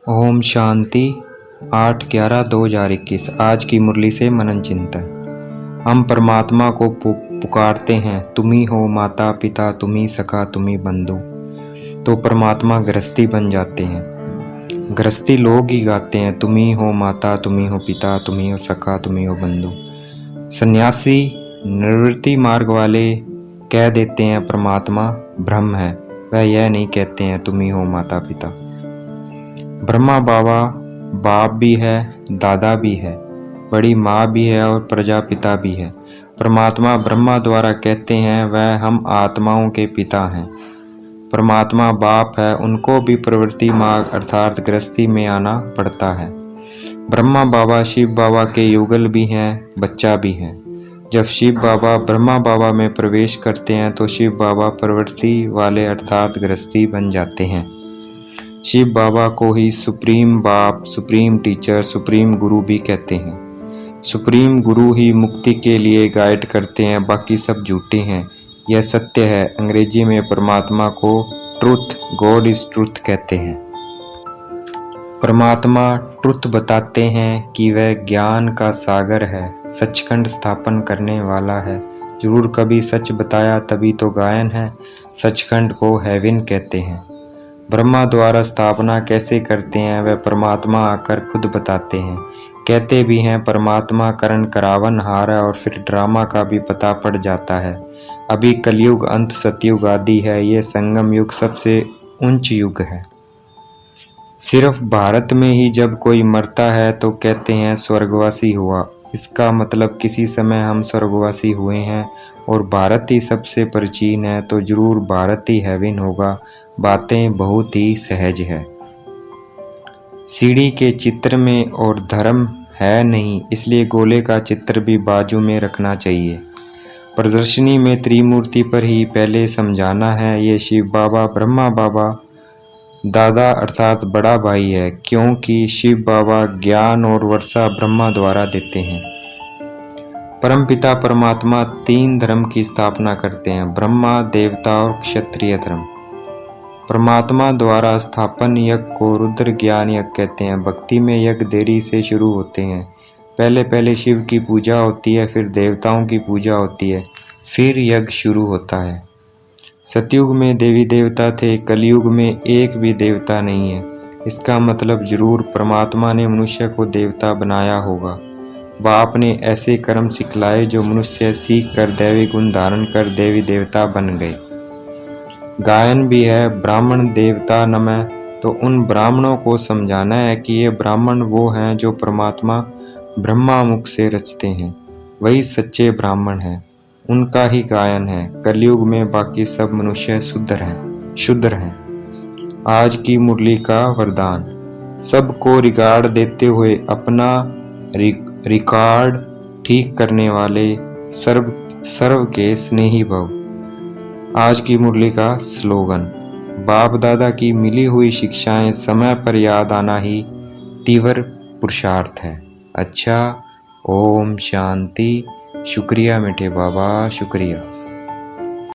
ओम शांति। 8/11/2021। आज की मुरली से मनन चिंतन। हम परमात्मा को पुकारते हैं, तुम ही हो माता पिता, तुम ही सखा, तुम ही बंधु। तो परमात्मा गृहस्थी बन जाते हैं। गृहस्थी लोग ही गाते हैं, तुम ही हो माता, तुम ही हो पिता, तुम ही हो सखा, तुम ही हो बंधु। सन्यासी निवृत्ति मार्ग वाले कह देते हैं परमात्मा ब्रह्म है, वह यह नहीं कहते हैं तुम ही हो माता पिता। ब्रह्मा बाबा बाप भी है, दादा भी है, बड़ी माँ भी है और प्रजापिता भी है। परमात्मा ब्रह्मा द्वारा कहते हैं वह हम आत्माओं के पिता हैं। परमात्मा बाप है, उनको भी प्रवृत्ति मार्ग अर्थात गृहस्थी में आना पड़ता है। ब्रह्मा बाबा शिव बाबा के युगल भी हैं, बच्चा भी हैं। जब शिव बाबा ब्रह्मा बाबा में प्रवेश करते हैं तो शिव बाबा प्रवृत्ति वाले अर्थात गृहस्थी बन जाते हैं। शिव बाबा को ही सुप्रीम बाप, सुप्रीम टीचर, सुप्रीम गुरु भी कहते हैं। सुप्रीम गुरु ही मुक्ति के लिए गाइड करते हैं, बाकी सब झूठे हैं, यह सत्य है। अंग्रेजी में परमात्मा को ट्रुथ, गॉड इज ट्रुथ कहते हैं। परमात्मा ट्रुथ बताते हैं कि वह ज्ञान का सागर है, सचखंड स्थापन करने वाला है। जरूर कभी सच बताया तभी तो गायन है, सचखंड को हेवन कहते हैं। ब्रह्मा द्वारा स्थापना कैसे करते हैं वह परमात्मा आकर खुद बताते हैं। कहते भी हैं परमात्मा करण करावन हार है, और फिर ड्रामा का भी पता पड़ जाता है। अभी कलयुग अंत सतयुग आदि है, ये संगम युग सबसे उच्च युग है। सिर्फ भारत में ही जब कोई मरता है तो कहते हैं स्वर्गवासी हुआ। इसका मतलब किसी समय हम स्वर्गवासी हुए हैं और भारत ही सबसे प्राचीन है, तो जरूर भारत ही हेवन होगा। बातें बहुत ही सहज है। सीढ़ी के चित्र में और धर्म है नहीं, इसलिए गोले का चित्र भी बाजू में रखना चाहिए। प्रदर्शनी में त्रिमूर्ति पर ही पहले समझाना है। ये शिव बाबा ब्रह्मा बाबा दादा अर्थात बड़ा भाई है, क्योंकि शिव बाबा ज्ञान और वर्षा ब्रह्मा द्वारा देते हैं। परमपिता परमात्मा 3 धर्म की स्थापना करते हैं, ब्रह्मा, देवता और क्षत्रिय धर्म। परमात्मा द्वारा स्थापन यज्ञ को रुद्र ज्ञान यज्ञ कहते हैं। भक्ति में यज्ञ देरी से शुरू होते हैं। पहले शिव की पूजा होती है, फिर देवताओं की पूजा होती है, फिर यज्ञ शुरू होता है। सतयुग में देवी देवता थे, कलयुग में एक भी देवता नहीं है। इसका मतलब जरूर परमात्मा ने मनुष्य को देवता बनाया होगा। बाप ने ऐसे कर्म सिखलाए जो मनुष्य सीख कर दैवी गुण धारण कर देवी देवता बन गए। गायन भी है ब्राह्मण देवता नमः, तो उन ब्राह्मणों को समझाना है कि ये ब्राह्मण वो हैं जो परमात्मा ब्रह्मा मुख से रचते हैं, वही सच्चे ब्राह्मण हैं, उनका ही गायन है। कलयुग में बाकी सब मनुष्य शुद्र हैं। आज की मुरली का वरदान। सबको रिकॉर्ड देते हुए अपना रिकॉर्ड ठीक करने वाले सर्व के स्नेही भव। आज की मुरली का स्लोगन। बाप दादा की मिली हुई शिक्षाएं समय पर याद आना ही तीव्र पुरुषार्थ है। अच्छा, ओम शांति। शुक्रिया मीठे बाबा, शुक्रिया।